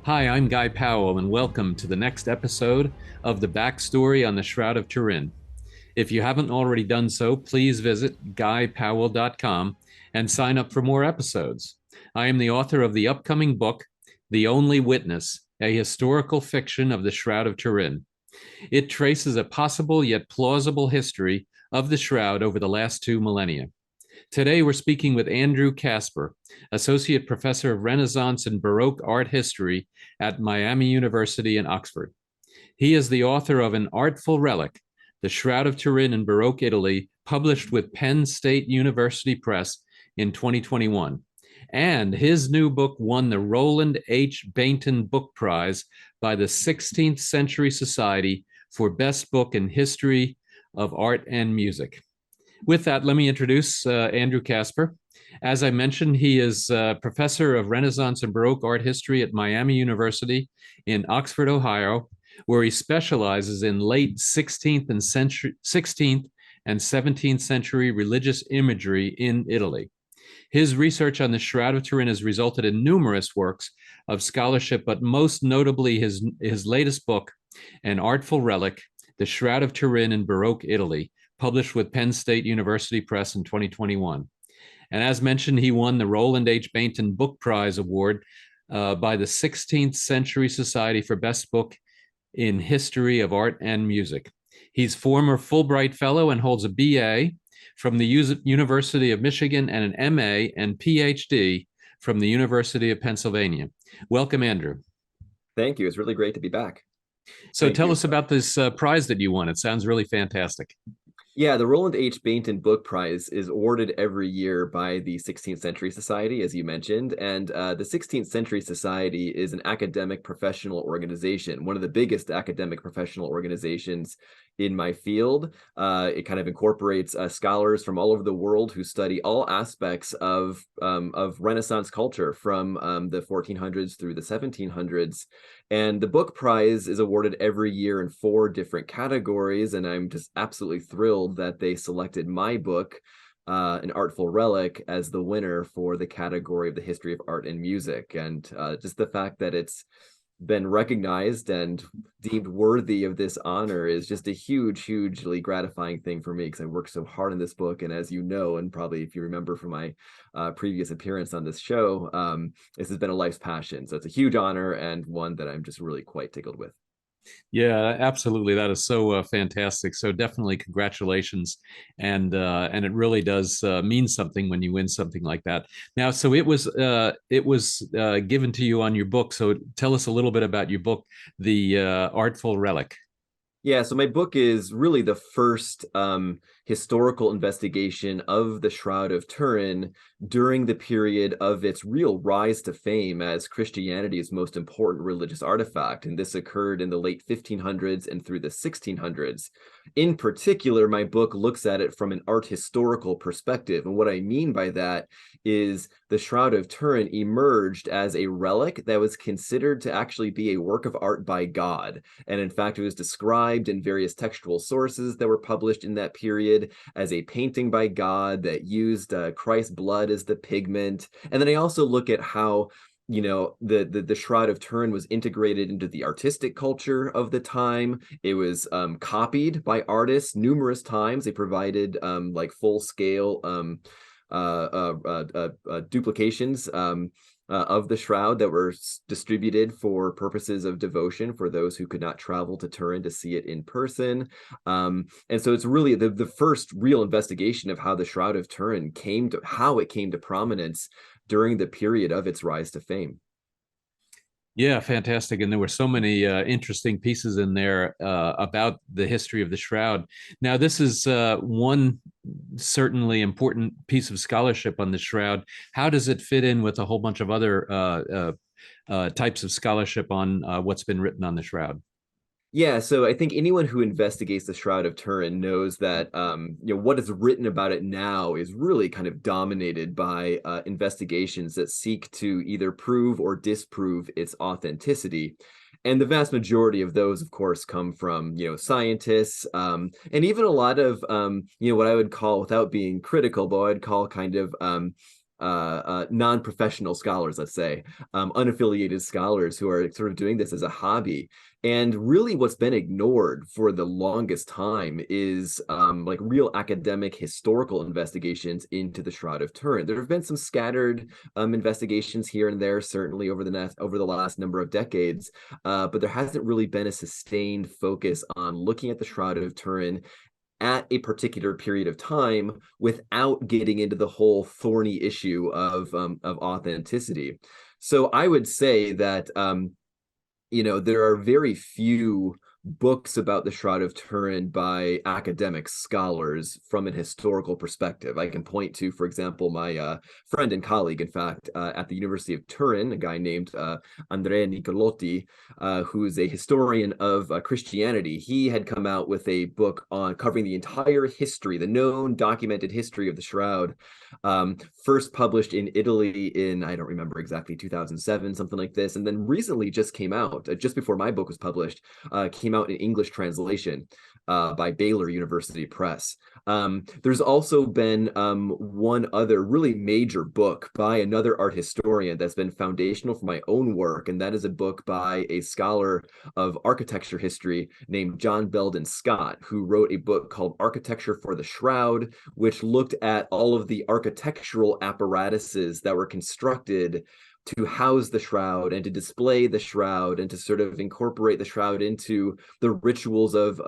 Hi, I'm Guy Powell, and welcome to the next episode of the backstory on the Shroud of Turin. If you haven't already done so, please visit guypowell.com and sign up for more episodes. I am the author of the upcoming book, The Only Witness, a historical fiction of the Shroud of Turin. It traces a possible yet plausible history of the Shroud over the last 2 millennia. Today, we're speaking with Andrew Casper, Associate Professor of Renaissance and Baroque Art History at Miami University in Oxford. He is the author of An Artful Relic, The Shroud of Turin in Baroque Italy, published with Penn State University Press in 2021. And his new book won the Roland H. Bainton Book Prize by the 16th Century Society for Best Book in History of Art and Music. With that, let me introduce Andrew Casper. As I mentioned, he is professor of Renaissance and Baroque art history at Miami University in Oxford, Ohio, where he specializes in late 16th and 17th century religious imagery in Italy. His research on the Shroud of Turin has resulted in numerous works of scholarship, but most notably his latest book, An Artful Relic, The Shroud of Turin in Baroque Italy, published with Penn State University Press in 2021. And as mentioned, he won the Roland H. Bainton Book Prize Award by the 16th Century Society for Best Book in History of Art and Music. He's former Fulbright Fellow and holds a BA from the University of Michigan and an MA and PhD from the University of Pennsylvania. Welcome, Andrew. Thank you. It's really great to be back. So tell us about this prize that you won. It sounds really fantastic. Yeah, the Roland H. Bainton Book Prize is awarded every year by the 16th Century Society, as you mentioned. And the 16th Century Society is an academic professional organization, one of the biggest academic professional organizations in my field. It kind of incorporates scholars from all over the world who study all aspects of Renaissance culture from the 1400s through the 1700s. And the book prize is awarded every year in 4 different categories. And I'm just absolutely thrilled that they selected my book, An Artful Relic, as the winner for the category of the history of art and music. And just the fact that it's been recognized and deemed worthy of this honor is just a hugely gratifying thing for me, because I worked so hard on this book. And as you know, and probably if you remember from my previous appearance on this show, this has been a life's passion. So it's a huge honor and one that I'm just really quite tickled with. Yeah, absolutely. That is so fantastic. So definitely congratulations, and it really does mean something when you win something like that. Now, so it was given to you on your book. So tell us a little bit about your book, The Artful Relic. Yeah, so my book is really the first historical investigation of the Shroud of Turin during the period of its real rise to fame as Christianity's most important religious artifact. And this occurred in the late 1500s and through the 1600s. In particular, my book looks at it from an art historical perspective. And what I mean by that is the Shroud of Turin emerged as a relic that was considered to actually be a work of art by God. And in fact, it was described in various textual sources that were published in that period as a painting by God that used Christ's blood as the pigment. And then I also look at how the Shroud of Turin was integrated into the artistic culture of the time. It was copied by artists numerous times. They provided like full-scale duplications of the shroud that were distributed for purposes of devotion for those who could not travel to Turin to see it in person. And so it's really the first real investigation of how the Shroud of Turin came to prominence during the period of its rise to fame. Yeah, fantastic. And there were so many interesting pieces in there about the history of the Shroud. Now, this is one certainly important piece of scholarship on the Shroud. How does it fit in with a whole bunch of other types of scholarship on what's been written on the Shroud? Yeah, so I think anyone who investigates the Shroud of Turin knows that what is written about it now is really kind of dominated by investigations that seek to either prove or disprove its authenticity. And the vast majority of those, of course, come from scientists, and even a lot of what I would call, without being critical, but I'd call kind of non-professional scholars, let's say, unaffiliated scholars who are sort of doing this as a hobby. And really what's been ignored for the longest time is like real academic historical investigations into the Shroud of Turin. There have been some scattered investigations here and there, certainly over the last number of decades, but there hasn't really been a sustained focus on looking at the Shroud of Turin at a particular period of time without getting into the whole thorny issue of authenticity. So I would say that there are very few books about the Shroud of Turin by academic scholars from an historical perspective. I can point to, for example, my friend and colleague, in fact, at the University of Turin, a guy named Andrea Nicolotti, who's a historian of Christianity. He had come out with a book on covering the entire history, the known documented history of the Shroud, first published in Italy in, I don't remember exactly, 2007, something like this, and then recently just came out, just before my book was published, came out in English translation by Baylor University Press. There's also been one other really major book by another art historian that's been foundational for my own work, and that is a book by a scholar of architecture history named John Belden Scott, who wrote a book called Architecture for the Shroud, which looked at all of the architectural apparatuses that were constructed to house the shroud and to display the shroud and to sort of incorporate the shroud into the rituals of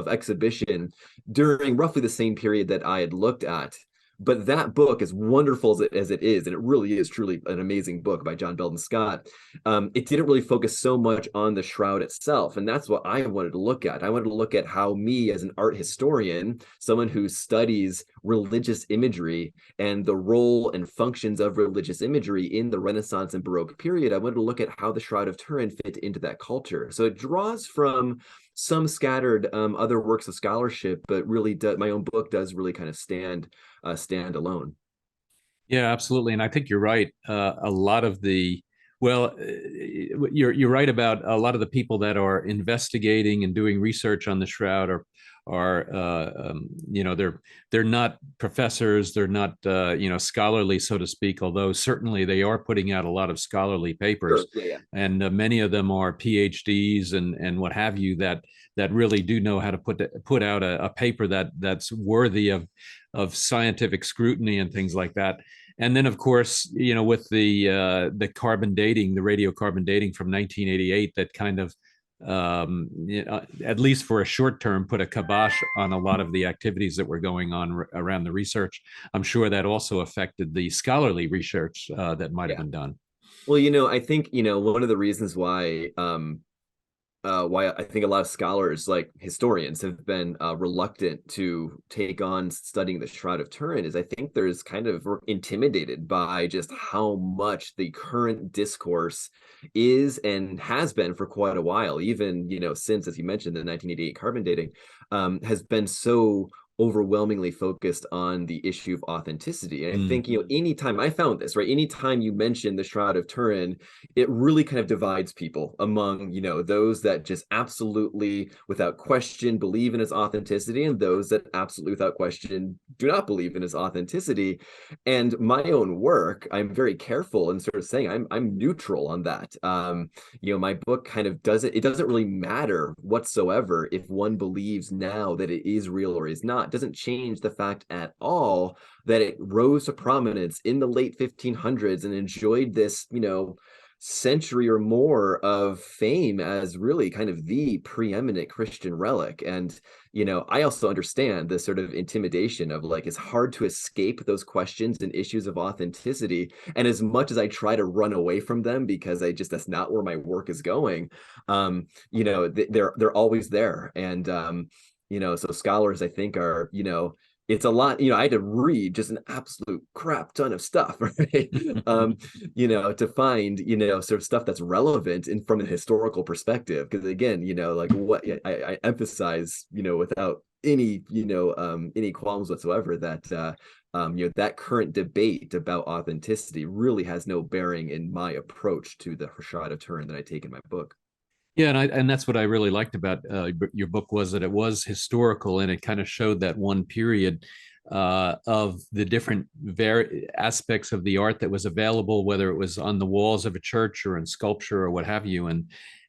exhibition during roughly the same period that I had looked at. But that book, as wonderful as it is, and it really is truly an amazing book by John Belden Scott, it didn't really focus so much on the shroud itself. And that's what I wanted to look at. I wanted to look at how me, as an art historian, someone who studies religious imagery and the role and functions of religious imagery in the Renaissance and Baroque period, I wanted to look at how the Shroud of Turin fit into that culture. So it draws from some scattered other works of scholarship, but really my own book does really kind of stand alone. Yeah, absolutely. And I think you're right. A lot of the, well, you're right about a lot of the people that are investigating and doing research on the Shroud they're not professors, they're not scholarly, so to speak, although certainly they are putting out a lot of scholarly papers. Sure. Yeah. And many of them are PhDs and what have you that really do know how to put out a paper that's worthy of scientific scrutiny and things like that. And then, of course, with the carbon dating, the radiocarbon dating from 1988, that kind of at least for a short term, put a kibosh on a lot of the activities that were going on around the research. I'm sure that also affected the scholarly research that might have been done. Well, I think, one of the reasons why I think a lot of scholars, like historians, have been reluctant to take on studying the Shroud of Turin is I think there's kind of intimidated by just how much the current discourse is and has been for quite a while, even, since, as you mentioned, the 1988 carbon dating has been so overwhelmingly focused on the issue of authenticity. And I think, anytime I found this, right, anytime you mention the Shroud of Turin, it really kind of divides people among, those that just absolutely, without question, believe in its authenticity, and those that absolutely, without question, do not believe in its authenticity. And my own work, I'm very careful in sort of saying I'm neutral on that. My book kind of it doesn't really matter whatsoever if one believes now that it is real or is not. Doesn't change the fact at all that it rose to prominence in the late 1500s and enjoyed this, century or more of fame as really kind of the preeminent Christian relic. And, I also understand the sort of intimidation of like, it's hard to escape those questions and issues of authenticity. And as much as I try to run away from them because that's not where my work is going, they're always there. And, so scholars, I think, are, it's a lot, I had to read just an absolute crap ton of stuff, right? To find, sort of stuff that's relevant from a historical perspective. Because again, like what I emphasize, without any, any qualms whatsoever that, that current debate about authenticity really has no bearing in my approach to the Shroud of Turin that I take in my book. Yeah, and that's what I really liked about your book was that it was historical and it kind of showed that one period. of the different aspects of the art that was available, whether it was on the walls of a church or in sculpture or what have you,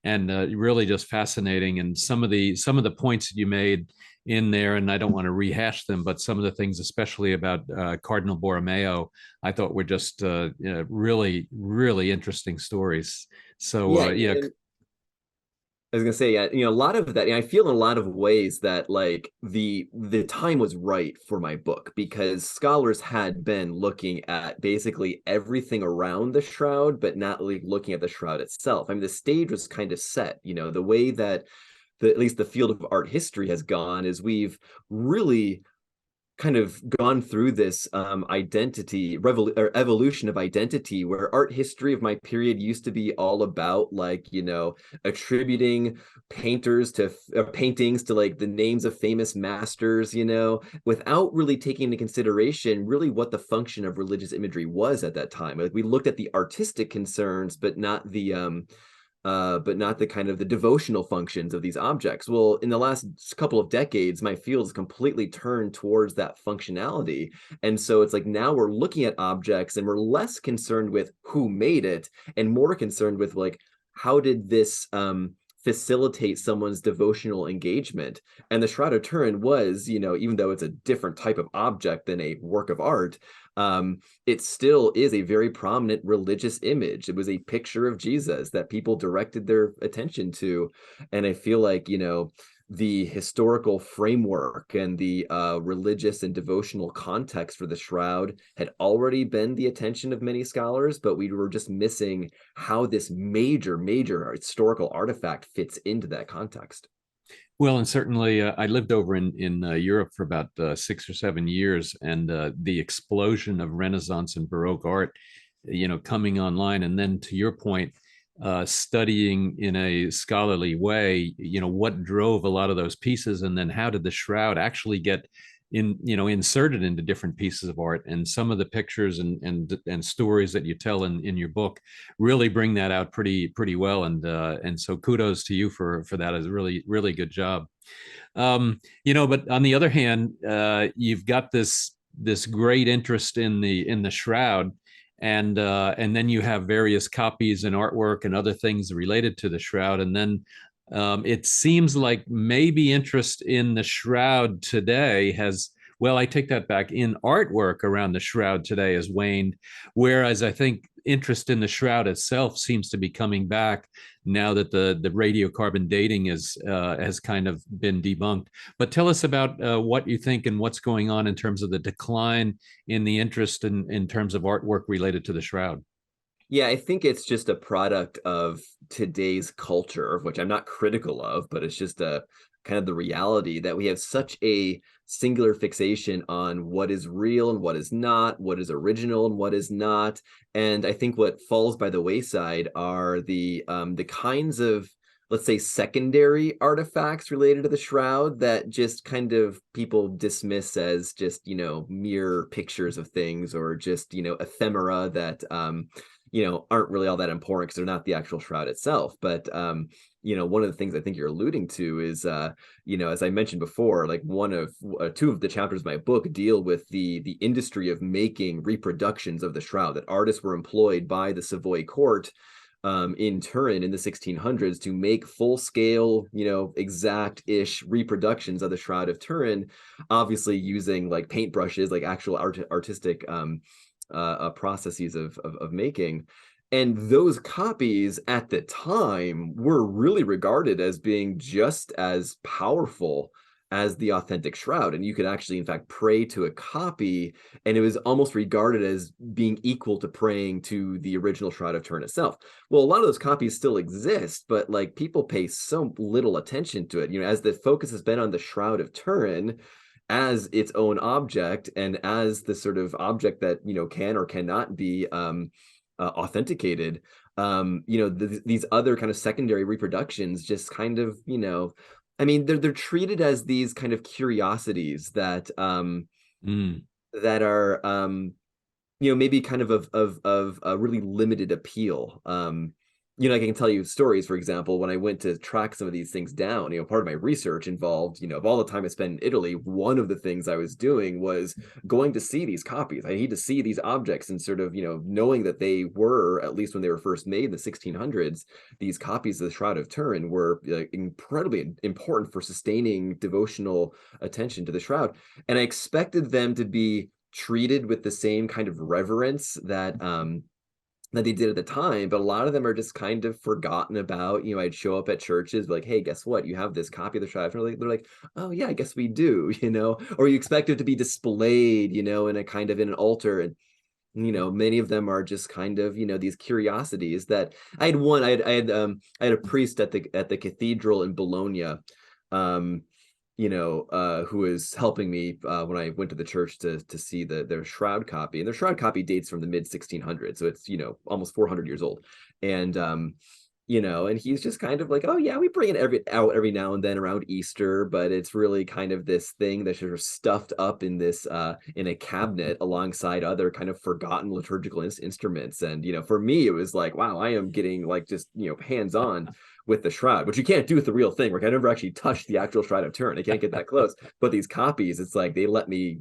and really just fascinating. And some of the points that you made in there, and I don't want to rehash them, but some of the things, especially about Cardinal Borromeo, I thought were just really, really interesting stories. So Yeah, yeah. I was gonna say, yeah, a lot of that, and I feel in a lot of ways that like the time was right for my book because scholars had been looking at basically everything around the shroud, but not really looking at the shroud itself. I mean, the stage was kind of set, the way that at least the field of art history has gone is we've really kind of gone through this evolution of identity where art history of my period used to be all about like attributing painters to paintings to like the names of famous masters, without really taking into consideration really what the function of religious imagery was at that time. Like we looked at the artistic concerns but not the kind of the devotional functions of these objects. Well, in the last couple of decades, my field has completely turned towards that functionality. And so it's like now we're looking at objects and we're less concerned with who made it and more concerned with like, how did this facilitate someone's devotional engagement? And the Shroud of Turin was, even though it's a different type of object than a work of art, it still is a very prominent religious image. It was a picture of Jesus that people directed their attention to. And I feel like, the historical framework and the religious and devotional context for the shroud had already been the attention of many scholars, but we were just missing how this major historical artifact fits into that context. Well, and certainly I lived over in Europe for about 6 or 7 years, and the explosion of Renaissance and Baroque art, coming online, and then to your point, studying in a scholarly way, what drove a lot of those pieces, and then how did the shroud actually get inserted into different pieces of art. And some of the pictures and stories that you tell in your book really bring that out pretty well. And so kudos to you for that. Is a really good job. But on the other hand, you've got this great interest in the shroud, and then you have various copies and artwork and other things related to the shroud, and then it seems like maybe interest in the shroud today has, well, I take that back, in artwork around the shroud today has waned, whereas I think interest in the shroud itself seems to be coming back now that the radiocarbon dating has kind of been debunked. But tell us about what you think and what's going on in terms of the decline in the interest in terms of artwork related to the shroud. Yeah, I think it's just a product of today's culture, which I'm not critical of, but it's just a kind of the reality that we have such a singular fixation on what is real and what is not, what is original and what is not. And I think what falls by the wayside are the kinds of, let's say, secondary artifacts related to the shroud that just kind of people dismiss as just, mere pictures of things or just, ephemera that aren't really all that important because they're not the actual shroud itself. But one of the things I think you're alluding to is as I mentioned before, like one of two of the chapters of my book deal with the industry of making reproductions of the shroud, that artists were employed by the Savoy court in Turin in the 1600s to make full-scale, exact-ish reproductions of the Shroud of Turin, obviously using like paintbrushes, like actual artistic processes of making. And those copies at the time were really regarded as being just as powerful as the authentic shroud. And you could actually, in fact, pray to a copy, and it was almost regarded as being equal to praying to the original Shroud of Turin itself. Well, a lot of those copies still exist, but like people pay so little attention to it. As the focus has been on the Shroud of Turin as its own object and as the sort of object that can or cannot be authenticated, these other kind of secondary reproductions just kind of I mean, they're treated as these kind of curiosities that that are maybe kind of a really limited appeal. I can tell you stories. For example, when I went to track some of these things down, part of my research involved, of all the time I spent in Italy, one of the things I was doing was going to see these copies. I need to see these objects, and sort of, knowing that they were, at least when they were first made in the 1600s, these copies of the Shroud of Turin were incredibly important for sustaining devotional attention to the shroud. And I expected them to be treated with the same kind of reverence that they did at the time, but a lot of them are just kind of forgotten about. I'd show up at churches like, hey, guess what? You have this copy of the Shroud. They're like, oh yeah, I guess we do, or you expect it to be displayed, in a kind of in an altar. And many of them are just kind of, these curiosities that I had a priest at the cathedral in Bologna, who was helping me when I went to the church to see their shroud copy. And their shroud copy dates from the mid 1600s, so it's almost 400 years old. And and he's just kind of like, oh yeah, we bring it every now and then around Easter, but it's really kind of this thing that's sort of stuffed up in this in a cabinet alongside other kind of forgotten liturgical instruments. And for me, it was like, wow, I am getting like just hands on with the shroud, which you can't do with the real thing. Like I never actually touched the actual Shroud of Turin. I can't get that close. But these copies, it's like they let me,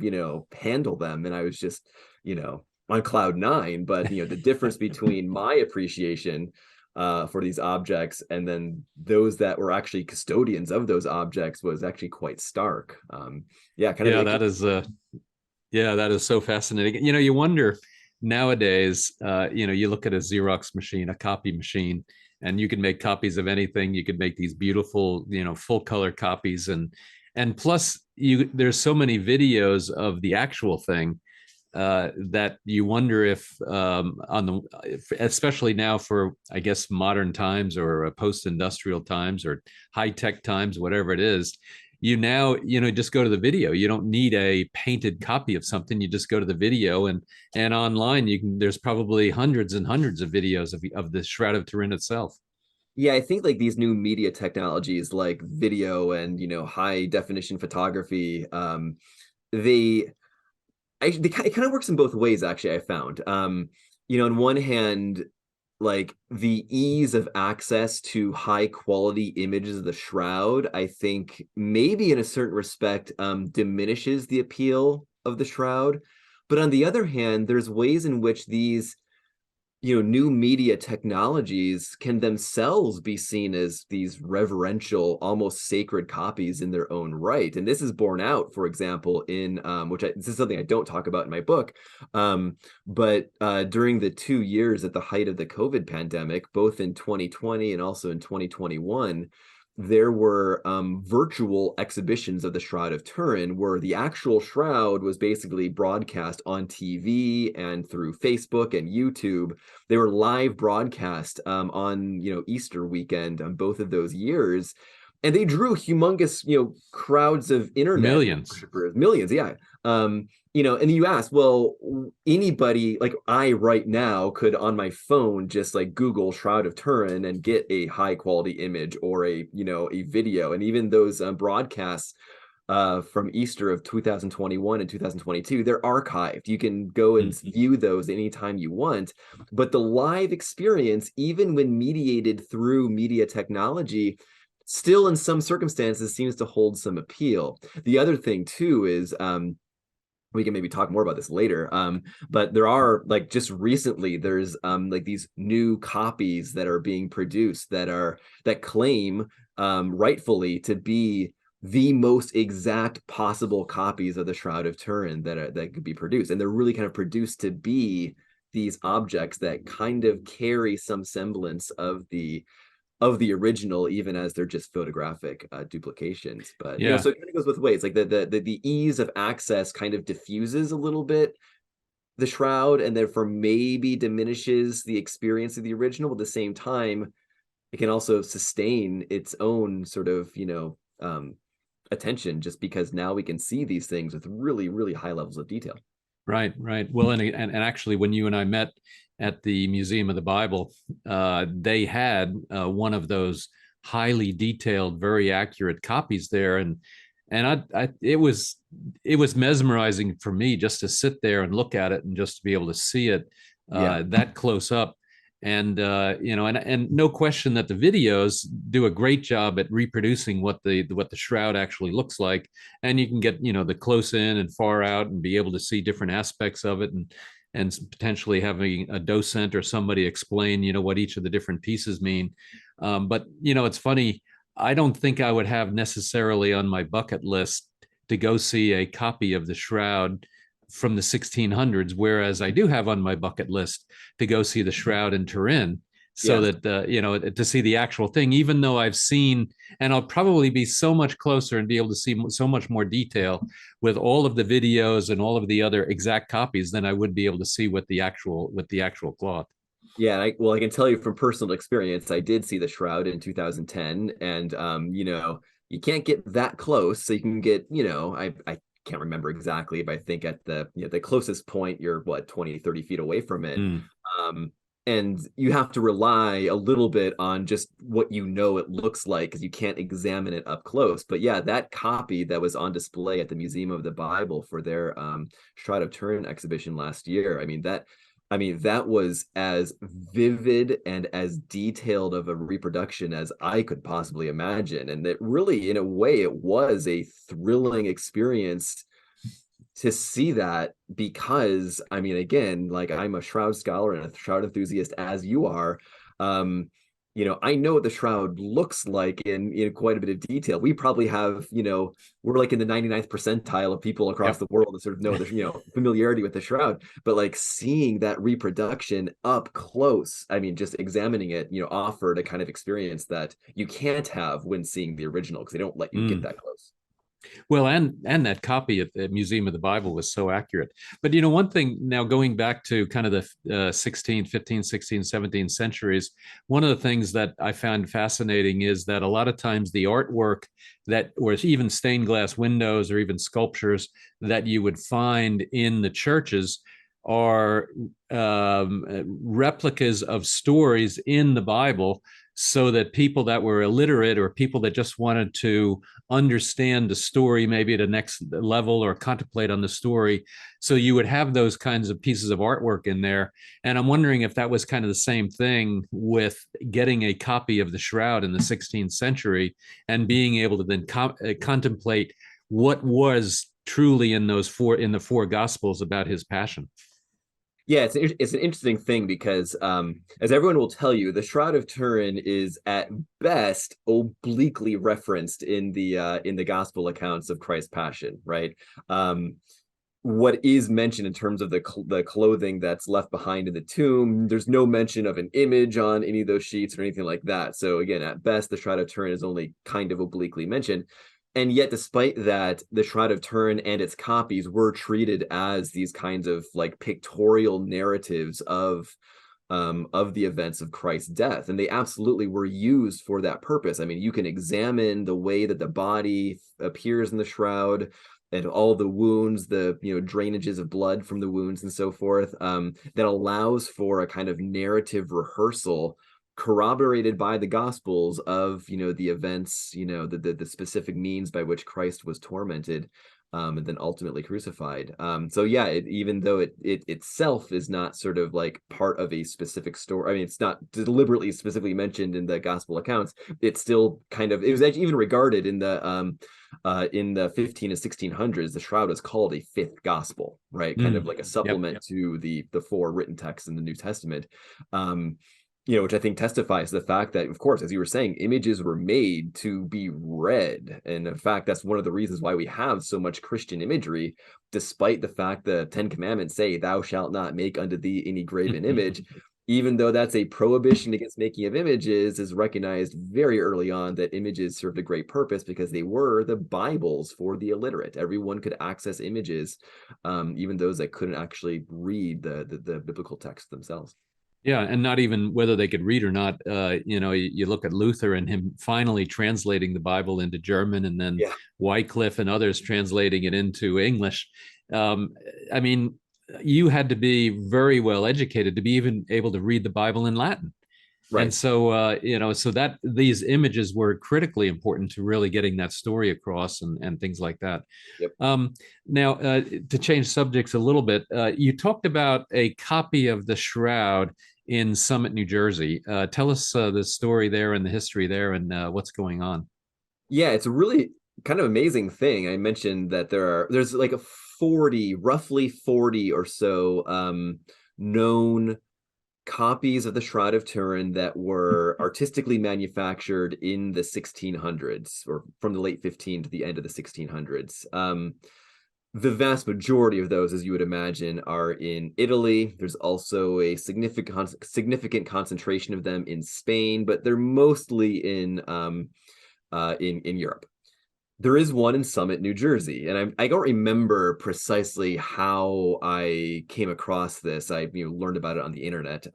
handle them, and I was just, on cloud nine. But the difference between my appreciation for these objects and then those that were actually custodians of those objects was actually quite stark. Yeah, kind of. Yeah, that is so fascinating. You wonder nowadays, you look at a Xerox machine, a copy machine, and you can make copies of anything. You could make these beautiful, full color copies, and plus there's so many videos of the actual thing that you wonder if especially now for, I guess, modern times or post-industrial times or high-tech times, whatever it is, now just go to the video. You don't need a painted copy of something. You just go to the video, and online there's probably hundreds and hundreds of videos of the Shroud of Turin itself. Yeah, I think like these new media technologies like video and high definition photography, they it kind of works in both ways, actually. I found on one hand, like the ease of access to high quality images of the shroud, I think maybe in a certain respect diminishes the appeal of the shroud. But on the other hand, there's ways in which these new media technologies can themselves be seen as these reverential, almost sacred copies in their own right. And this is borne out, for example, in this is something I don't talk about in my book, but during the 2 years at the height of the COVID pandemic, both in 2020 and also in 2021, there were virtual exhibitions of the Shroud of Turin where the actual shroud was basically broadcast on TV and through Facebook and YouTube. They were live broadcast on Easter weekend on both of those years, and they drew humongous crowds of internet worshipers, millions, yeah. And you ask, well, anybody like I right now could on my phone just like Google Shroud of Turin and get a high quality image or a video. And even those broadcasts from Easter of 2021 and 2022, they're archived. You can go and view those anytime you want. But the live experience, even when mediated through media technology, still in some circumstances seems to hold some appeal. The other thing too is we can maybe talk more about this later, but there are like just recently there's like these new copies that are being produced that claim rightfully to be the most exact possible copies of the Shroud of Turin that could be produced, and they're really kind of produced to be these objects that kind of carry some semblance of the original, even as they're just photographic duplications. But yeah, so it kind of goes both ways. Like the ease of access kind of diffuses a little bit the shroud, and therefore maybe diminishes the experience of the original. But at the same time, it can also sustain its own sort of attention, just because now we can see these things with really, really high levels of detail. Right. Well, and actually, when you and I met at the Museum of the Bible, they had one of those highly detailed, very accurate copies there, and it was mesmerizing for me just to sit there and look at it and just to be able to see it that close up. And no question that the videos do a great job at reproducing what the shroud actually looks like, and you can get the close in and far out and be able to see different aspects of it, and potentially having a docent or somebody explain what each of the different pieces mean. But it's funny, I don't think I would have necessarily on my bucket list to go see a copy of the shroud from the 1600s, whereas I do have on my bucket list to go see the Shroud in Turin, so Yes. that to see the actual thing, even though I've seen, and I'll probably be so much closer and be able to see so much more detail with all of the videos and all of the other exact copies than I would be able to see with the actual cloth. Yeah, well, I can tell you from personal experience, I did see the Shroud in 2010, and you can't get that close, so you can get, I can't remember exactly, but I think at the closest point, you're what, 20, 30 feet away from it. Mm. Um, and you have to rely a little bit on just what it looks like, because you can't examine it up close. But yeah, that copy that was on display at the Museum of the Bible for their Shroud of Turin exhibition last year, that was as vivid and as detailed of a reproduction as I could possibly imagine. And it really, in a way, it was a thrilling experience to see that, because again, like, I'm a shroud scholar and a shroud enthusiast, as you are. I know what the shroud looks like in quite a bit of detail. We probably have, we're like in the 99th percentile of people across Yep. the world that sort of know the, familiarity with the shroud. But like, seeing that reproduction up close, just examining it, offered a kind of experience that you can't have when seeing the original, because they don't let you get Mm. that close. Well, and that copy at the Museum of the Bible was so accurate. But one thing, now going back to kind of the 16th, 15th, 16th, 17th centuries, one of the things that I found fascinating is that a lot of times the artwork that, or even stained glass windows or even sculptures that you would find in the churches are replicas of stories in the Bible, so that people that were illiterate or people that just wanted to understand the story maybe at a next level or contemplate on the story, so you would have those kinds of pieces of artwork in there. And I'm wondering if that was kind of the same thing with getting a copy of the Shroud in the 16th century and being able to then contemplate what was truly in the four gospels about his passion. Yeah, it's an interesting thing, because as everyone will tell you, the Shroud of Turin is at best obliquely referenced in the gospel accounts of Christ's passion, right? What is mentioned in terms of the clothing that's left behind in the tomb, there's no mention of an image on any of those sheets or anything like that. So again, at best, the Shroud of Turin is only kind of obliquely mentioned. And yet, despite that, the Shroud of Turin and its copies were treated as these kinds of like pictorial narratives of the events of Christ's death, and they absolutely were used for that purpose. You can examine the way that the body appears in the shroud, and all the wounds, the drainages of blood from the wounds and so forth. That allows for a kind of narrative rehearsal, corroborated by the gospels, of the events, the specific means by which Christ was tormented, and then ultimately crucified. So yeah, even though it itself is not sort of like part of a specific story, it's not deliberately specifically mentioned in the gospel accounts, it's still kind of, it was actually even regarded in the 15 and 1600s, the Shroud is called a fifth gospel, right? Kind of like a supplement to the four written texts in the New Testament. Which I think testifies to the fact that, of course, as you were saying, images were made to be read. And in fact, that's one of the reasons why we have so much Christian imagery, despite the fact the Ten Commandments say, "Thou shalt not make unto thee any graven image." Even though that's a prohibition against making of images, is recognized very early on that images served a great purpose, because they were the Bibles for the illiterate. Everyone could access images, even those that couldn't actually read the biblical text themselves. Yeah, and not even whether they could read or not. You look at Luther and him finally translating the Bible into German, and then Yeah. Wycliffe and others translating it into English. I mean, you had to be very well educated to be even able to read the Bible in Latin. And Right. so, so that these images were critically important to really getting that story across, and things like that. Yep. Now, to change subjects a little bit, you talked about a copy of the Shroud in Summit, New Jersey. Tell us the story there and the history there and what's going on. Yeah, it's a really kind of amazing thing. I mentioned that there's like a 40, roughly 40 or so known copies of the Shroud of Turin that were artistically manufactured in the 1600s, or from the late 15 to the end of the 1600s. The vast majority of those, as you would imagine, are in Italy. There's also a significant concentration of them in Spain, but they're mostly in Europe. There is one in Summit, New Jersey, and I don't remember precisely how I came across this. I learned about it on the internet.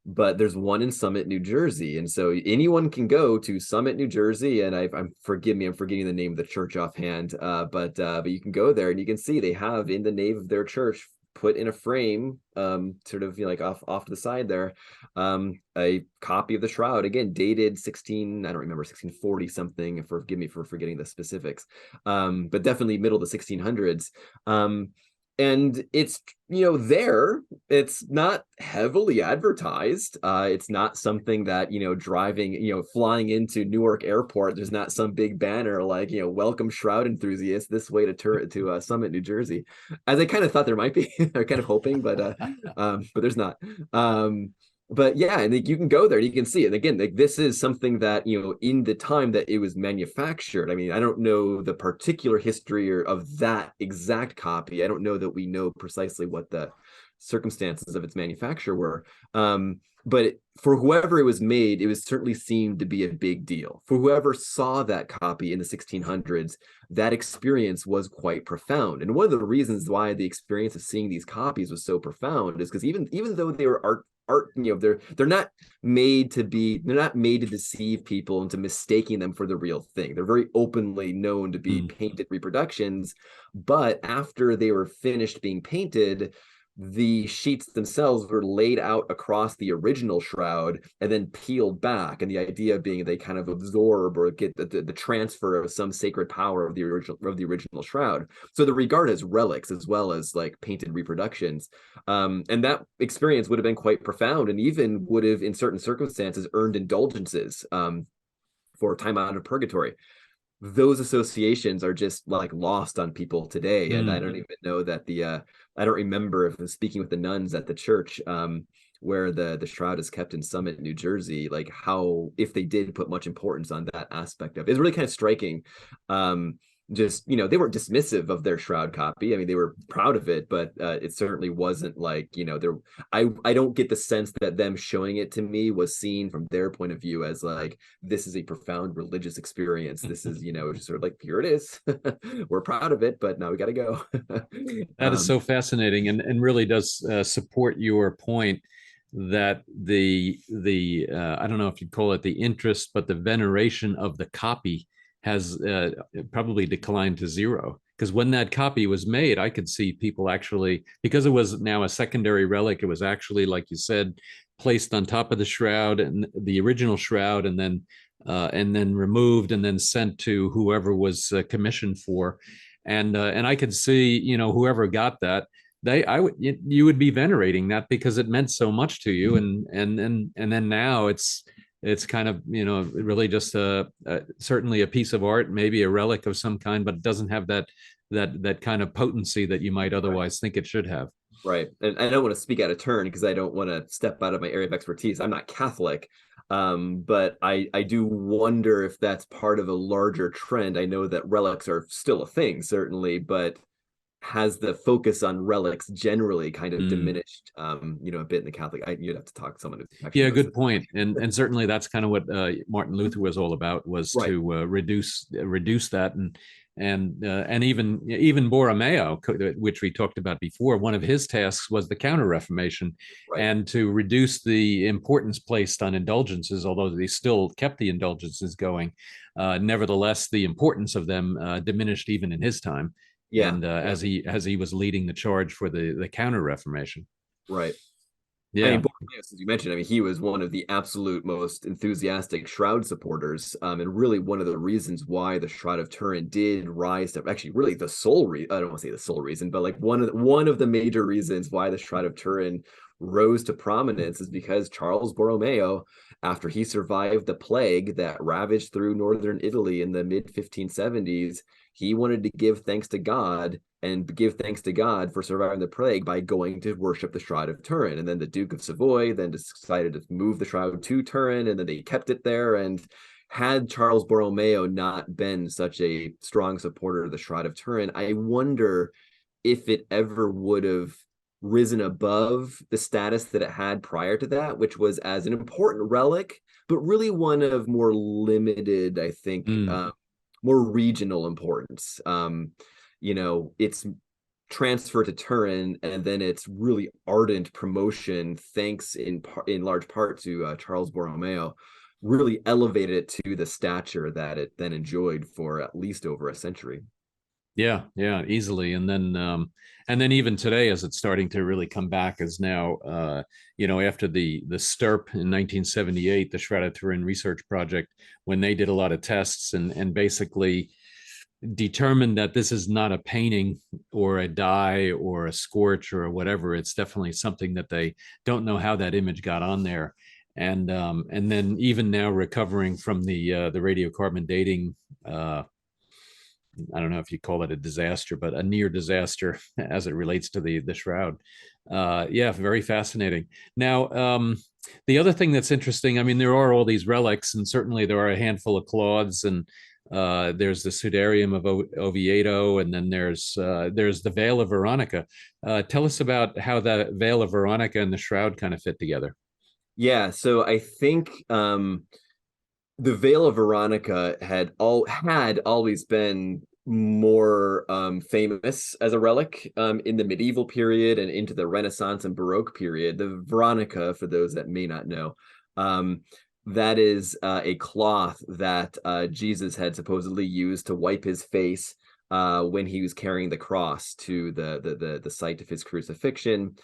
But there's one in Summit, New Jersey, and so anyone can go to Summit, New Jersey. And forgive me, I'm forgetting the name of the church offhand. But you can go there and you can see they have in the nave of their church, put in a frame, sort of like off to the side there, a copy of the shroud, again dated 16, I don't remember, 1640 something. Forgive me for forgetting the specifics, but definitely middle of the 1600s. And it's there, it's not heavily advertised. It's not something that driving, flying into Newark Airport, there's not some big banner like welcome shroud enthusiasts this way to Summit, New Jersey, as I kind of thought there might be. I'm kind of hoping, but there's not. But yeah, and you can go there and you can see it. And again, like, this is something that in the time that it was manufactured, I mean, I don't know the particular history of that exact copy. I don't know that we know precisely what the circumstances of its manufacture were. But for whoever it was made, it was certainly seemed to be a big deal. For whoever saw that copy in the 1600s, that experience was quite profound. And one of the reasons why the experience of seeing these copies was so profound is because even though they were art, they're not made to deceive people into mistaking them for the real thing. They're very openly known to be painted reproductions, but after they were finished being painted, the sheets themselves were laid out across the original shroud and then peeled back, and the idea being they kind of absorb or get the transfer of some sacred power of the original shroud. So they're regarded as relics as well as like painted reproductions, and that experience would have been quite profound, and even would have in certain circumstances earned indulgences for time out of purgatory. Those associations are just like lost on people today. And I don't even know that I don't remember if I was speaking with the nuns at the church where the shroud is kept in Summit, New Jersey, like how, if they did put much importance on that aspect of it. It's really kind of striking. Just they weren't dismissive of their shroud copy. I mean, they were proud of it, but it certainly wasn't like there. I don't get the sense that them showing it to me was seen from their point of view as like, this is a profound religious experience. This is just sort of like, here it is. We're proud of it, but now we got to go. That is so fascinating, and really does support your point that the I don't know if you'd call it the interest, but the veneration of the copy has probably declined to zero. Because when that copy was made, I could see people actually, because it was now a secondary relic, it was actually, like you said, placed on top of the shroud and the original shroud, and then removed and then sent to whoever was commissioned for. And I could see, whoever got that, you would be venerating that because it meant so much to you, and then now it's kind of really just certainly a piece of art, maybe a relic of some kind, but it doesn't have that kind of potency that you might otherwise think it should have. Right. And I don't want to speak out of turn because I don't want to step out of my area of expertise. I'm not Catholic, but I do wonder if that's part of a larger trend. I know that relics are still a thing, certainly, but has the focus on relics generally kind of diminished, a bit in the Catholic? You'd have to talk to someone who actually Yeah, good point. And certainly that's kind of what Martin Luther was all about, was to reduce that, and even Borromeo, which we talked about before, one of his tasks was the Counter-Reformation, and to reduce the importance placed on indulgences, although they still kept the indulgences going. Nevertheless, the importance of them diminished even in his time. Yeah. And as he was leading the charge for the Counter-Reformation. Right. Yeah. I mean, as you mentioned, he was one of the absolute most enthusiastic shroud supporters, and really one of the reasons why the Shroud of Turin did rise to, actually really the sole reason, I don't want to say the sole reason, but like one of the major reasons why the Shroud of Turin rose to prominence is because Charles Borromeo, after he survived the plague that ravaged through northern Italy in the mid 1570s, he wanted to give thanks to God and give thanks to God for surviving the plague by going to worship the Shroud of Turin. And then the Duke of Savoy then decided to move the Shroud to Turin, and then they kept it there. And had Charles Borromeo not been such a strong supporter of the Shroud of Turin, I wonder if it ever would have risen above the status that it had prior to that, which was as an important relic, but really one of more limited, I think, more regional importance. It's transfer to Turin, and then its really ardent promotion, thanks in large part to Charles Borromeo, really elevated it to the stature that it then enjoyed for at least over a century. Yeah, easily. And then even today, as it's starting to really come back, as now, after the STURP in 1978, the Shroud of Turin Research Project, when they did a lot of tests and basically determined that this is not a painting or a dye or a scorch or whatever. It's definitely something that they don't know how that image got on there. And then even now recovering from the radiocarbon dating, I don't know if you call it a disaster, but a near disaster as it relates to the shroud. Very fascinating. Now, the other thing that's interesting, I mean, there are all these relics, and certainly there are a handful of cloths, and there's the Sudarium of Oviedo, and then there's the Veil of Veronica. Tell us about how the Veil of Veronica and the shroud kind of fit together. Yeah, so I think the Veil of Veronica had always been more famous as a relic in the medieval period and into the Renaissance and Baroque period. The Veronica, for those that may not know, that is a cloth that Jesus had supposedly used to wipe his face when he was carrying the cross to the site of his crucifixion.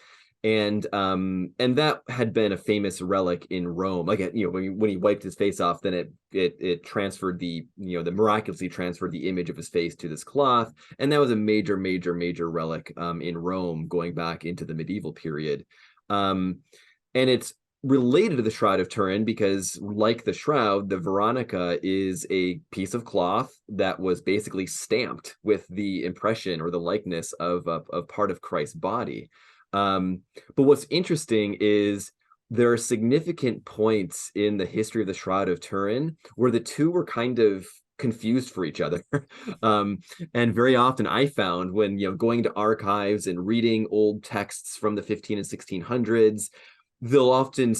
And that had been a famous relic in Rome. Like, when he wiped his face off, then it transferred miraculously transferred the image of his face to this cloth, and that was a major relic in Rome going back into the medieval period. And it's related to the Shroud of Turin because, like the shroud, the Veronica is a piece of cloth that was basically stamped with the impression or the likeness of part of Christ's body. But what's interesting is there are significant points in the history of the Shroud of Turin where the two were kind of confused for each other. And very often I found when, going to archives and reading old texts from the 15 and 1600s, they'll often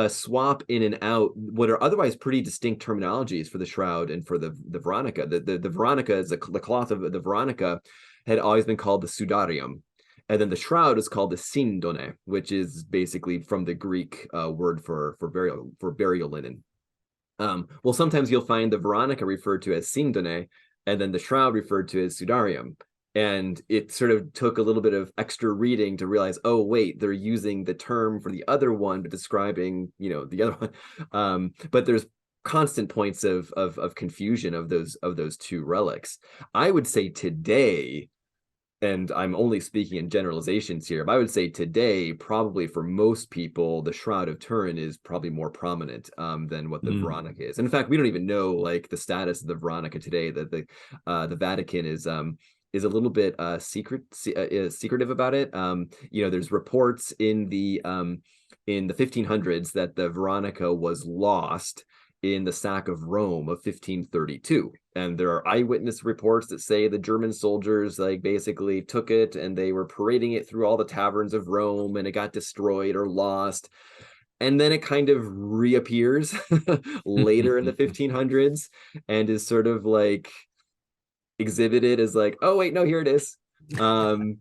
swap in and out what are otherwise pretty distinct terminologies for the shroud and for the Veronica. The Veronica is the cloth of the Veronica had always been called the Sudarium. And then the shroud is called the sindone, which is basically from the Greek word for burial linen. Well, sometimes you'll find the Veronica referred to as sindone, and then the shroud referred to as sudarium. And it sort of took a little bit of extra reading to realize, oh, wait, they're using the term for the other one, but describing, the other one. But there's constant points of confusion of those two relics. I would say today, and I'm only speaking in generalizations here, but I would say today, probably for most people, the Shroud of Turin is probably more prominent than what the Veronica is. And in fact, we don't even know like the status of the Veronica today. That the Vatican is a little bit secretive about it. There's reports in the 1500s that the Veronica was lost in the sack of Rome of 1532. And there are eyewitness reports that say the German soldiers basically took it and they were parading it through all the taverns of Rome, and it got destroyed or lost. And then it kind of reappears later in the 1500s and is sort of exhibited as oh wait, no, here it is. And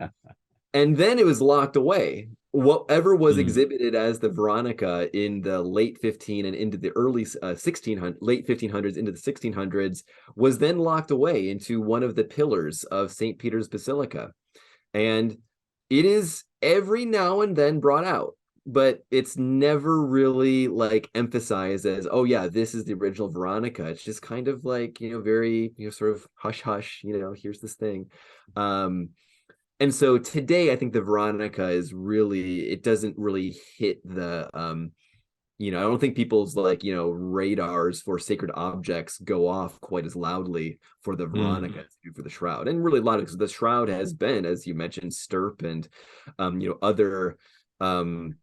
then it was locked away. Whatever was exhibited as the Veronica in the late 15 and into the early late 1500s into the 1600s was then locked away into one of the pillars of St. Peter's Basilica. And it is every now and then brought out, but it's never really emphasized as, oh yeah, this is the original Veronica. It's just kind of very, sort of hush hush, here's this thing. And so today, I think the Veronica is really, it doesn't really hit the, I don't think people's radars for sacred objects go off quite as loudly for the Mm. Veronica as do for the Shroud. And really a lot of, because the Shroud has been, as you mentioned, Stirp and, other um,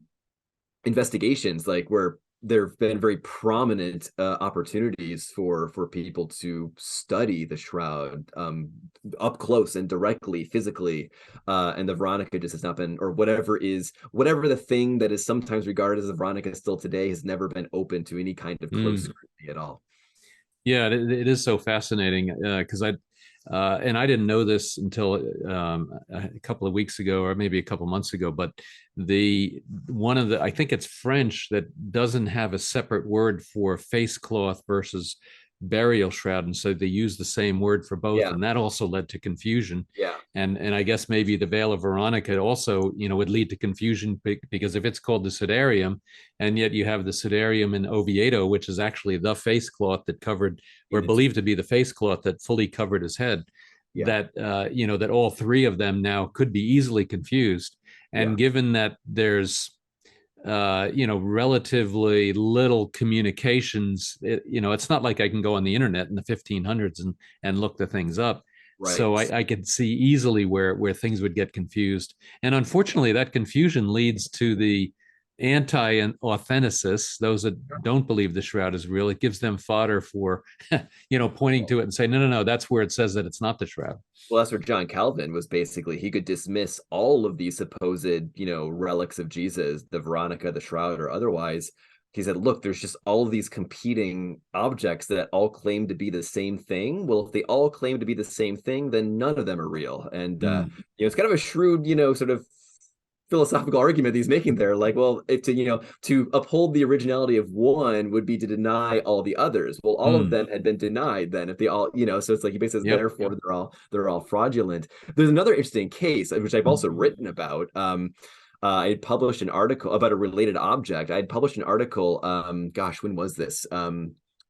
investigations, like where there have been very prominent opportunities for people to study the Shroud up close and directly, physically, and the Veronica just has not been, or whatever the thing that is sometimes regarded as the Veronica still today has never been open to any kind of close Mm. scrutiny at all. Yeah, it is so fascinating because and I didn't know this until a couple of weeks ago, or maybe a couple of months ago. But the one of the, I think it's French, that doesn't have a separate word for face cloth versus burial shroud, and so they use the same word for both, Yeah, and that also led to confusion. yeah, And I guess maybe the Veil of Veronica also, would lead to confusion because if it's called the Sudarium, and yet you have the Sudarium in Oviedo, which is actually the face cloth that covered, or it's, believed to be the face cloth that fully covered his head, yeah, that that all three of them now could be easily confused. yeah, And given that there's relatively little communications, it's not like I can go on the internet in the 1500s and look the things up. So right. I could see easily where things would get confused. And unfortunately, that confusion leads to the anti-authenticists, those that don't believe the shroud is real. It gives them fodder for, pointing to it and say, no, no, no, that's where it says that it's not the shroud. Well, that's where John Calvin was basically, he could dismiss all of these supposed, relics of Jesus, the Veronica, the Shroud, or otherwise. He said, look, there's just all of these competing objects that all claim to be the same thing. Well, if they all claim to be the same thing, then none of them are real. And, Mm, it's kind of a shrewd, sort of philosophical argument that he's making there. Like, well, if to uphold the originality of one would be to deny all the others. Well, all of mm, them had been denied then if they all, so it's like he basically says, yep. therefore they're all fraudulent. There's another interesting case which I've also written about. I had published an article about a related object. I had published an article, gosh, when was this?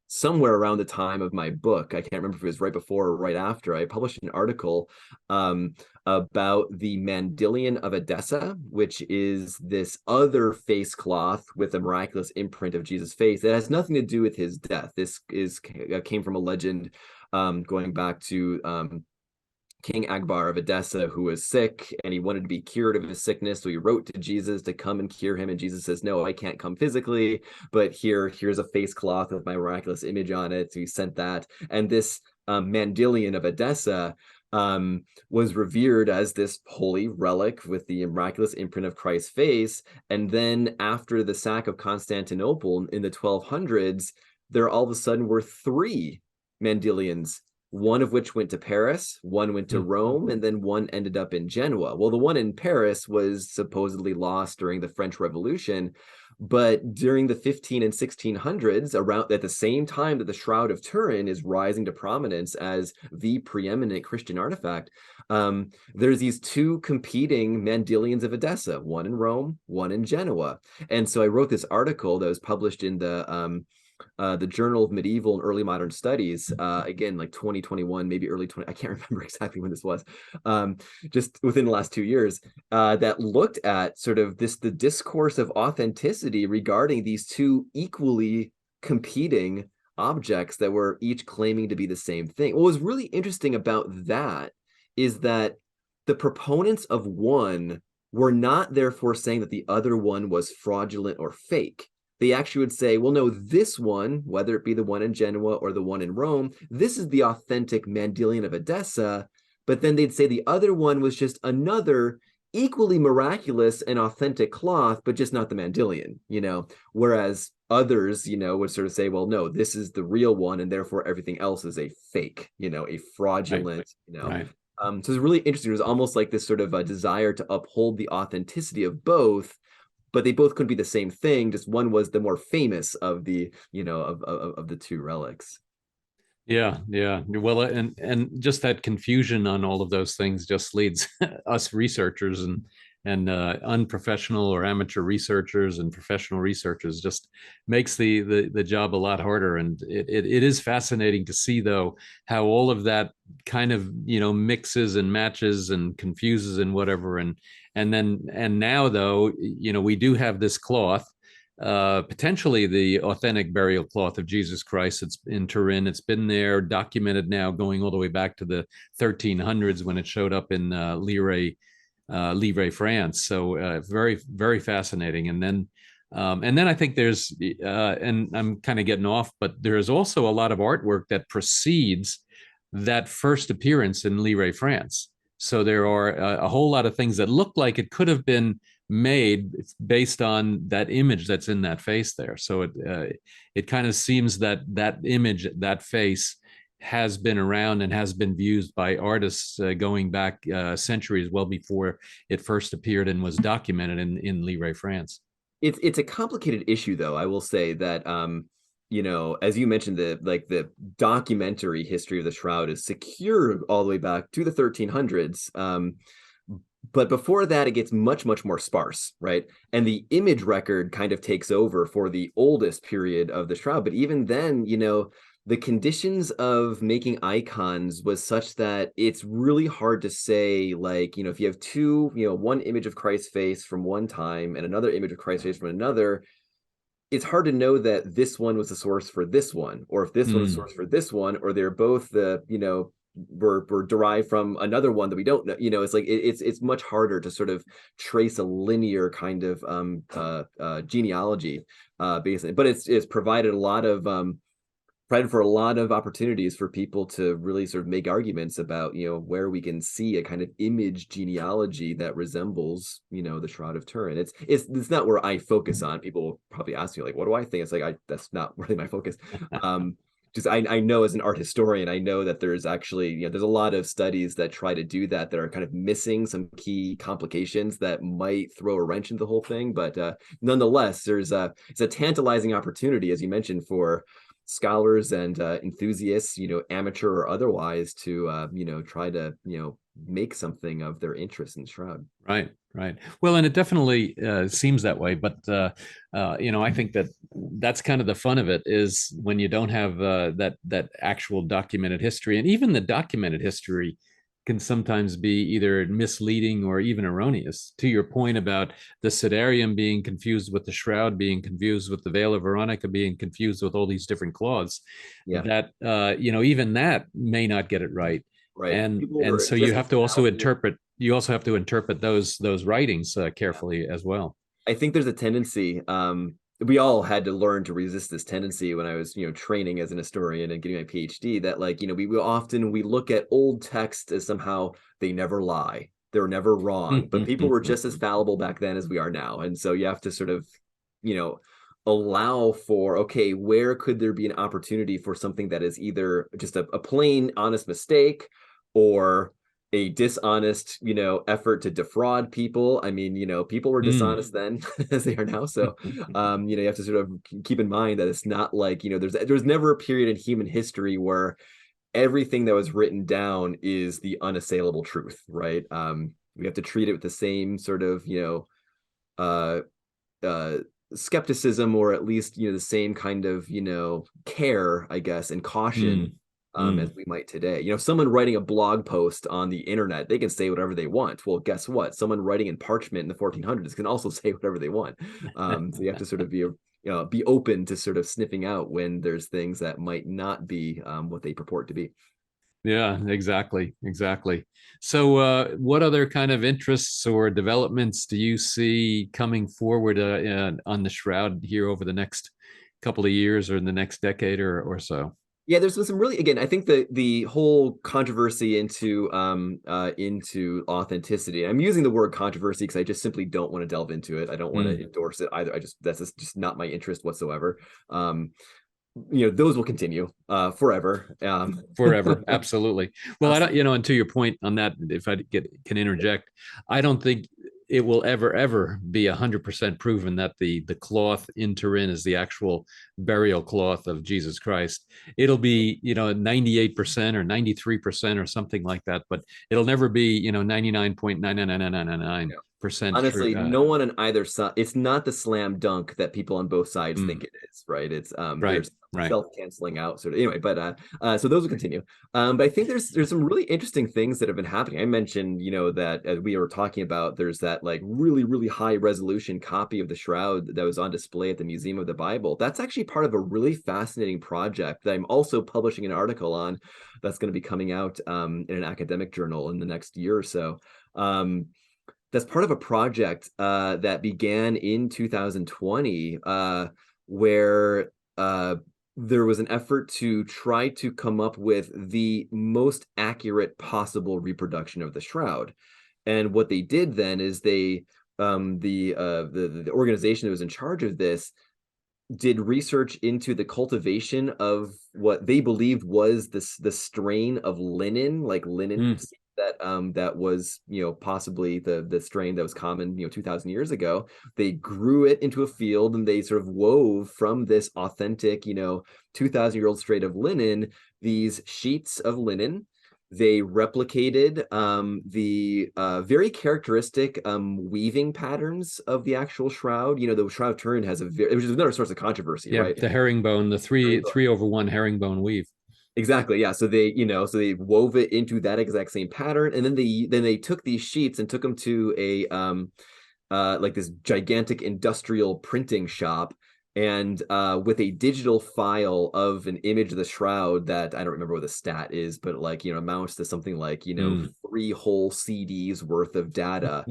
Somewhere around the time of my book. I can't remember if it was right before or right after. I published an article about the Mandylion of Edessa, which is this other face cloth with a miraculous imprint of Jesus' face. It has nothing to do with his death. This came from a legend going back to King Akbar of Edessa, who was sick and he wanted to be cured of his sickness. So he wrote to Jesus to come and cure him. And Jesus says, no, I can't come physically, but here's a face cloth with my miraculous image on it. So he sent that. And this Mandylion of Edessa was revered as this holy relic with the miraculous imprint of Christ's face. And then after the sack of Constantinople in the 1200s, there all of a sudden were three Mandylions, one of which went to Paris, one went to Rome, and then one ended up in Genoa. Well, the one in Paris was supposedly lost during the French Revolution, but during the 15 and 1600s, around at the same time that the Shroud of Turin is rising to prominence as the preeminent Christian artifact, there's these two competing Mandylions of Edessa, one in Rome, one in Genoa. And so I wrote this article that was published in the Journal of Medieval and Early Modern Studies, again, like 2021, maybe early 20, I can't remember exactly when this was, just within the last 2 years, that looked at sort of the discourse of authenticity regarding these two equally competing objects that were each claiming to be the same thing. What was really interesting about that is that the proponents of one were not therefore saying that the other one was fraudulent or fake. They actually would say, well, no, this one, whether it be the one in Genoa or the one in Rome, this is the authentic Mandylion of Edessa. But then they'd say the other one was just another equally miraculous and authentic cloth, but just not the Mandylion, whereas others, would sort of say, well, no, this is the real one, and therefore everything else is a fake, a fraudulent, Right. So it's really interesting. It was almost like this sort of a desire to uphold the authenticity of both, but they both couldn't be the same thing. Just one was the more famous of the, of the two relics. Yeah, yeah. Well, and just that confusion on all of those things just leads us researchers and unprofessional or amateur researchers and professional researchers, just makes the job a lot harder. And it is fascinating to see, though, how all of that kind of mixes and matches and confuses and whatever. And now, though, we do have this cloth, potentially the authentic burial cloth of Jesus Christ. It's in Turin. It's been there, documented now, going all the way back to the 1300s when it showed up in Livre, France. So very, very fascinating. And then I think there's, and I'm kind of getting off, but there's also a lot of artwork that precedes that first appearance in Livre, France. So there are a whole lot of things that look like it could have been made based on that image that's in that face there. So it kind of seems that that image, that face, has been around and has been viewed by artists going back centuries, well before it first appeared and was documented in Livre, France. It's a complicated issue, though. I will say that as you mentioned, the documentary history of the shroud is secure all the way back to the 1300s. But before that, it gets much, much more sparse, right? And the image record kind of takes over for the oldest period of the shroud. But even then, the conditions of making icons was such that it's really hard to say, like, if you have two, one image of Christ's face from one time and another image of Christ's face from another, it's hard to know that this one was the source for this one, or if this one was the source for this one, or they're both were derived from another one that we don't know. It's like it's much harder to sort of trace a linear kind of genealogy, basically. But it's provided for a lot of opportunities for people to really sort of make arguments about where we can see a kind of image genealogy that resembles the Shroud of Turin. It's not where I focus on. People will probably ask me, like, what do I think? It's like that's not really my focus. Just I know, as an art historian, I know that there's actually there's a lot of studies that try to do that are kind of missing some key complications that might throw a wrench into the whole thing. But nonetheless, it's a tantalizing opportunity, as you mentioned, for scholars and enthusiasts, amateur or otherwise, to try to make something of their interest in shroud. Right. Well, and it definitely seems that way. But I think that's kind of the fun of it, is when you don't have that actual documented history, and even the documented history can sometimes be either misleading or even erroneous. To your point about the Sidarium being confused with the shroud, being confused with the Veil of Veronica, being confused with all these different cloths, that even that may not get it right. Right. And so you have to also interpret. You also have to interpret those writings carefully as well. I think there's a tendency. We all had to learn to resist this tendency when I was, training as an historian and getting my PhD, that, like, we look at old text as somehow they never lie. They're never wrong. But people were just as fallible back then as we are now. And so you have to sort of, allow for, okay, where could there be an opportunity for something that is either just a plain honest mistake, or a dishonest, effort to defraud people. I mean, people were dishonest then as they are now. So, you have to sort of keep in mind that it's not like, there's never a period in human history where everything that was written down is the unassailable truth, right? We have to treat it with the same sort of, skepticism, or at least, the same kind of, care, I guess, and caution. As we might today. Someone writing a blog post on the internet, they can say whatever they want. Well, guess what? Someone writing in parchment in the 1400s can also say whatever they want. So you have to sort of be open to sort of sniffing out when there's things that might not be what they purport to be. Yeah, exactly. So what other kind of interests or developments do you see coming forward on the shroud here over the next couple of years, or in the next decade or so? Yeah, there's been some really, again, I think the whole controversy into authenticity. I'm using the word controversy because I just simply don't want to delve into it. I don't want to endorse it either. That's just not my interest whatsoever. Those will continue forever. Forever, absolutely. Well, I don't, and to your point on that, if I can interject, I don't think it will ever be 100% proven that the cloth in Turin is the actual burial cloth of Jesus Christ. It'll be 98% or 93% or something like that, but it'll never be 99.99999. true. Honestly, no one on either side. It's not the slam dunk that people on both sides think it is, right? It's Right, there's right. self-canceling out sort of anyway, but so those will continue. But I think there's some really interesting things that have been happening. I mentioned, that as we were talking about, there's that like really, really high resolution copy of the shroud that was on display at the Museum of the Bible. That's actually part of a really fascinating project that I'm also publishing an article on that's going to be coming out in an academic journal in the next year or so. That's part of a project that began in 2020, where there was an effort to try to come up with the most accurate possible reproduction of the shroud. And what they did then is the organization that was in charge of this did research into the cultivation of what they believed was the strain of linen, like linen that was possibly the strain that was common 2,000 years ago. They grew it into a field and they sort of wove from this authentic 2,000-year-old strain of linen these sheets of linen. They replicated the very characteristic weaving patterns of the actual shroud. The Shroud of Turin has which is another source of controversy, right? The herringbone, the three over one herringbone weave. Exactly. Yeah. So they wove it into that exact same pattern, and then they took these sheets and took them to a like this gigantic industrial printing shop, and with a digital file of an image of the shroud that I don't remember what the stat is, but like amounts to something like 3 whole CDs worth of data.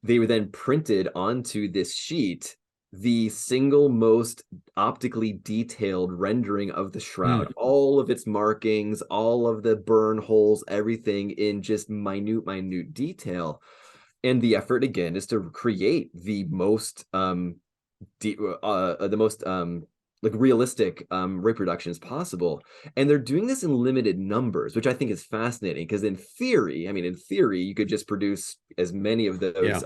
They were then printed onto this sheet the single most optically detailed rendering of the shroud, all of its markings, all of the burn holes, everything in just minute detail. And the effort again is to create the most like realistic reproductions possible. And they're doing this in limited numbers, which I think is fascinating, because in theory you could just produce as many of those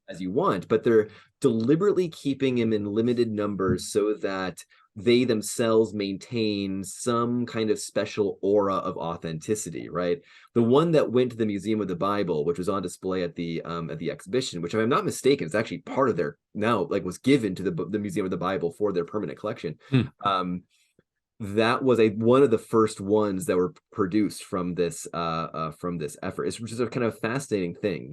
as you want, but they're deliberately keeping them in limited numbers so that they themselves maintain some kind of special aura of authenticity, right? The one that went to the Museum of the Bible, which was on display at the exhibition, which if I'm not mistaken, is actually part of their now, like, was given to the Museum of the Bible for their permanent collection. That was one of the first ones that were produced from this effort. It's just a kind of fascinating thing,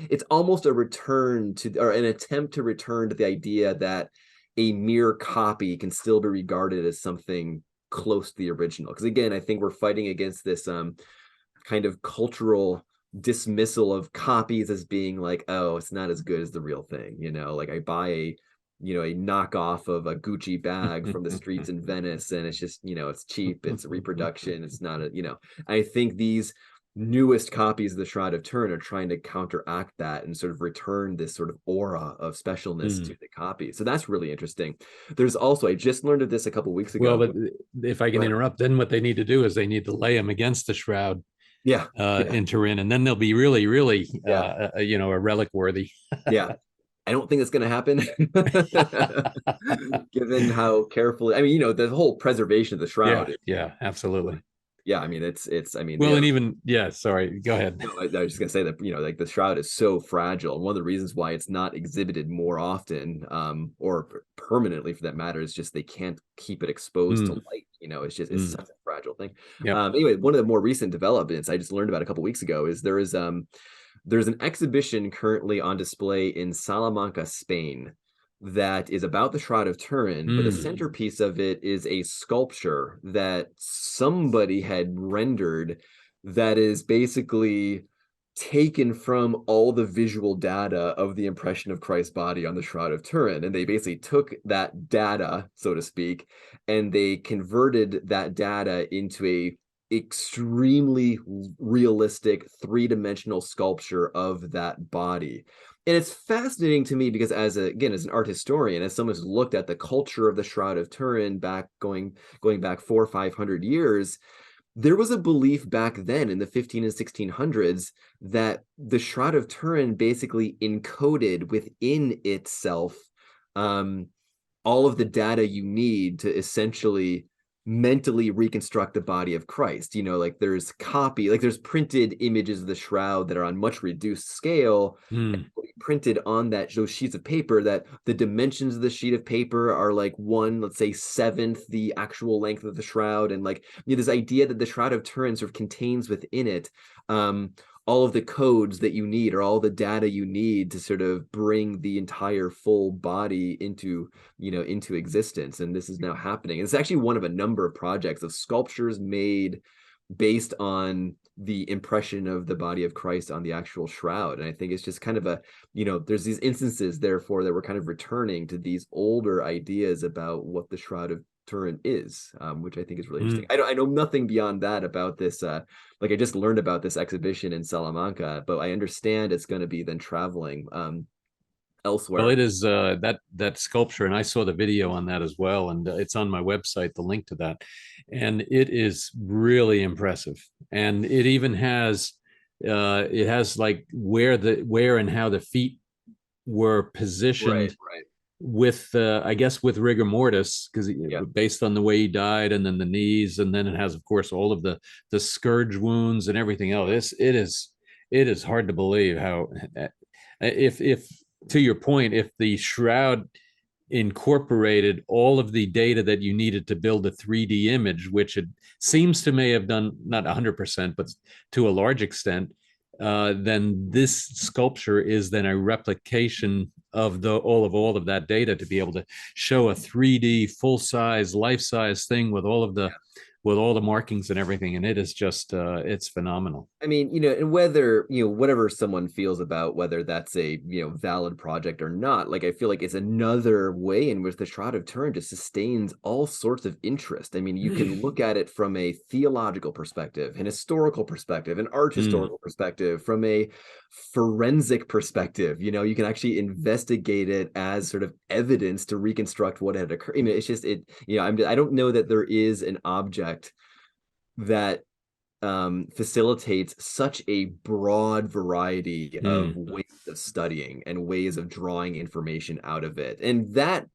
it's almost a return to, or an attempt to return to the idea that a mere copy can still be regarded as something close to the original. Because again, I think we're fighting against this kind of cultural dismissal of copies as being like, oh, it's not as good as the real thing. Like I buy a knockoff of a Gucci bag from the streets in Venice, and it's just, it's cheap, it's a reproduction, it's not I think these newest copies of the Shroud of Turin are trying to counteract that and sort of return this sort of aura of specialness to the copy. So that's really interesting. There's also, I just learned of this a couple of weeks ago. Well, but if I can interrupt, then what they need to do is they need to lay them against the shroud in Turin, and then they'll be really, really, a relic worthy. Yeah. I don't think it's going to happen, given how carefully, the whole preservation of the shroud. Yeah, absolutely. Yeah, it's well, and even sorry, go ahead. No, I was just gonna say that like the shroud is so fragile, and one of the reasons why it's not exhibited more often, or permanently for that matter, is just they can't keep it exposed to light. It's just it's such a fragile thing. Anyway, one of the more recent developments I just learned about a couple weeks ago is there's an exhibition currently on display in Salamanca, Spain, that is about the Shroud of Turin, but the centerpiece of it is a sculpture that somebody had rendered that is basically taken from all the visual data of the impression of Christ's body on the Shroud of Turin. And they basically took that data, so to speak, and they converted that data into a extremely realistic 3-dimensional sculpture of that body. And it's fascinating to me because as an art historian, as someone who's looked at the culture of the Shroud of Turin going back 400 or 500 years, there was a belief back then in the 15 and 1600s that the Shroud of Turin basically encoded within itself all of the data you need to essentially mentally reconstruct the body of Christ. Like there's printed images of the shroud that are on much reduced scale, Mm. printed on those sheets of paper, that the dimensions of the sheet of paper are like let's say seventh the actual length of the shroud. And like, this idea that the Shroud of Turin sort of contains within it all of the codes that you need, or all the data you need to sort of bring the entire full body into existence. And this is now happening. It's actually one of a number of projects of sculptures made based on the impression of the body of Christ on the actual shroud. And I think it's just kind of there's these instances, therefore, that we're kind of returning to these older ideas about what the Shroud of Turin is, which I think is really interesting. I know nothing beyond that about this. Like, I just learned about this exhibition in Salamanca, but I understand it's going to be then traveling elsewhere. Well, it is that sculpture, and I saw the video on that as well, and it's on my website, the link to that, and it is really impressive. And it even has like where and how the feet were positioned, Right. with I guess with rigor mortis, because based on the way he died, and then the knees, and then it has, of course, all of the scourge wounds and everything else. It is hard to believe how, if to your point, if the shroud incorporated all of the data that you needed to build a 3D image, which it seems to may have done, not 100%, but to a large extent, then this sculpture is then a replication of all of that data, to be able to show a 3D full-size, life-size thing with all the markings and everything. And it is just it's phenomenal. I mean, and whether, whatever someone feels about whether that's a, valid project or not, like, I feel like it's another way in which the Shroud of Turin just sustains all sorts of interest. I mean, you can look at it from a theological perspective, an historical perspective, an art historical perspective, from a forensic perspective. You can actually investigate it as sort of evidence to reconstruct what had occurred. I mean, it's just, I don't know that there is an object that facilitates such a broad variety of ways of studying and ways of drawing information out of it. And that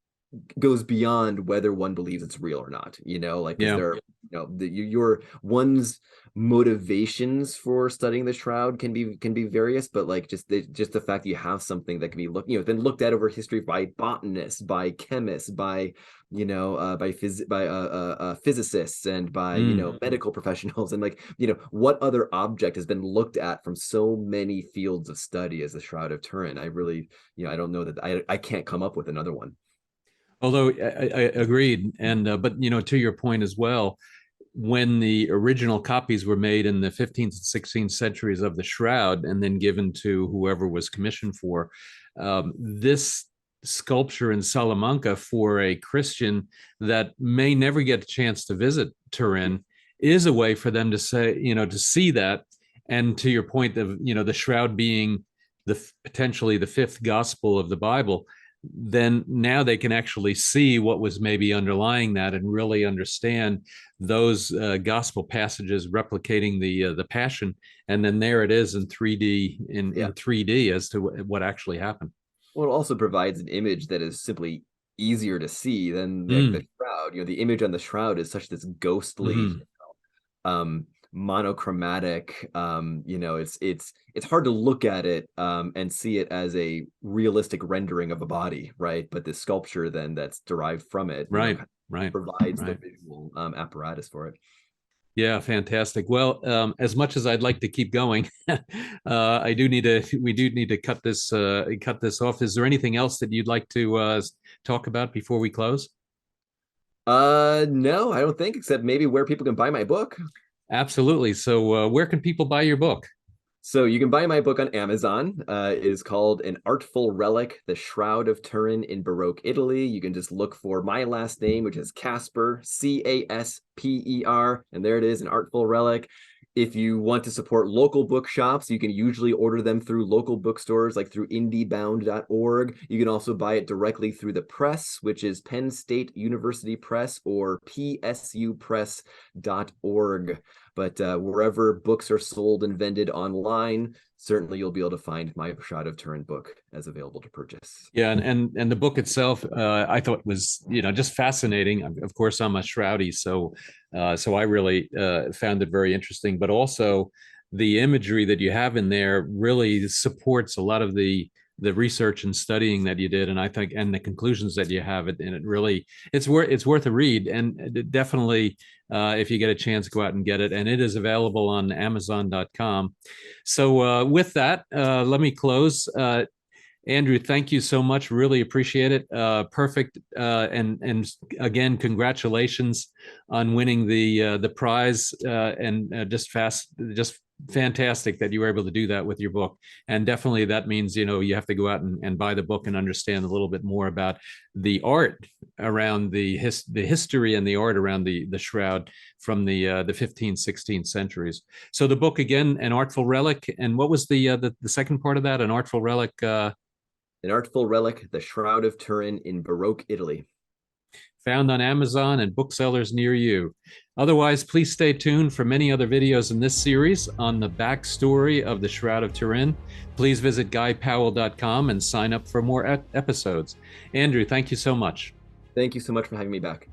goes beyond whether one believes it's real or not, like, there, your one's motivations for studying the shroud can be various, but like, just the fact that you have something that can be been looked at over history by botanists, by chemists, by physicists, and by medical professionals, and like, what other object has been looked at from so many fields of study as the Shroud of Turin? I really, I don't know that I can't come up with another one. Although I agreed, and but to your point as well, when the original copies were made in the 15th and 16th centuries of the shroud, and then given to whoever was commissioned for this sculpture in Salamanca, for a Christian that may never get a chance to visit Turin, is a way for them to say, to see that. And to your point of, the shroud being potentially the fifth gospel of the Bible, then now they can actually see what was maybe underlying that, and really understand those gospel passages replicating the passion. And then there it is in 3D, in 3D, as to what actually happened. Well, it also provides an image that is simply easier to see than like the shroud. The image on the shroud is such this ghostly, monochromatic, it's hard to look at it and see it as a realistic rendering of a body, right? But the sculpture then that's derived from it, provides the visual apparatus for it. Yeah, fantastic. Well, as much as I'd like to keep going, we do need to cut this off. Is there anything else that you'd like to talk about before we close? No, I don't think, except maybe where people can buy my book. Absolutely. So where can people buy your book? So you can buy my book on Amazon. It is called An Artful Relic, The Shroud of Turin in Baroque Italy. You can just look for my last name, which is Casper, Casper, and there it is, An Artful Relic. If you want to support local bookshops, you can usually order them through local bookstores, like through indiebound.org. You can also buy it directly through the press, which is Penn State University Press, or psupress.org. But wherever books are sold and vended online, certainly you'll be able to find my Shroud of Turin book as available to purchase. Yeah, and the book itself, I thought was just fascinating. Of course, I'm a Shroudie, so I really found it very interesting. But also, the imagery that you have in there really supports a lot of the research and studying that you did, and I think and the conclusions that you have, and it really it's worth a read, and definitely if you get a chance, go out and get it, and it is available on Amazon.com. So with that, let me close. Andrew, thank you so much. Really appreciate it. Perfect. And again, congratulations on winning the prize. And just fantastic that you were able to do that with your book. And definitely that means you have to go out and buy the book and understand a little bit more about the art around the history and the art around the shroud from the 15th, 16th centuries. So the book again, An Artful Relic, and what was the second part of that? An Artful Relic. An Artful Relic, The Shroud of Turin in Baroque Italy. Found on Amazon and booksellers near you. Otherwise, please stay tuned for many other videos in this series on the backstory of the Shroud of Turin. Please visit GuyPowell.com and sign up for more episodes. Andrew, thank you so much. Thank you so much for having me back.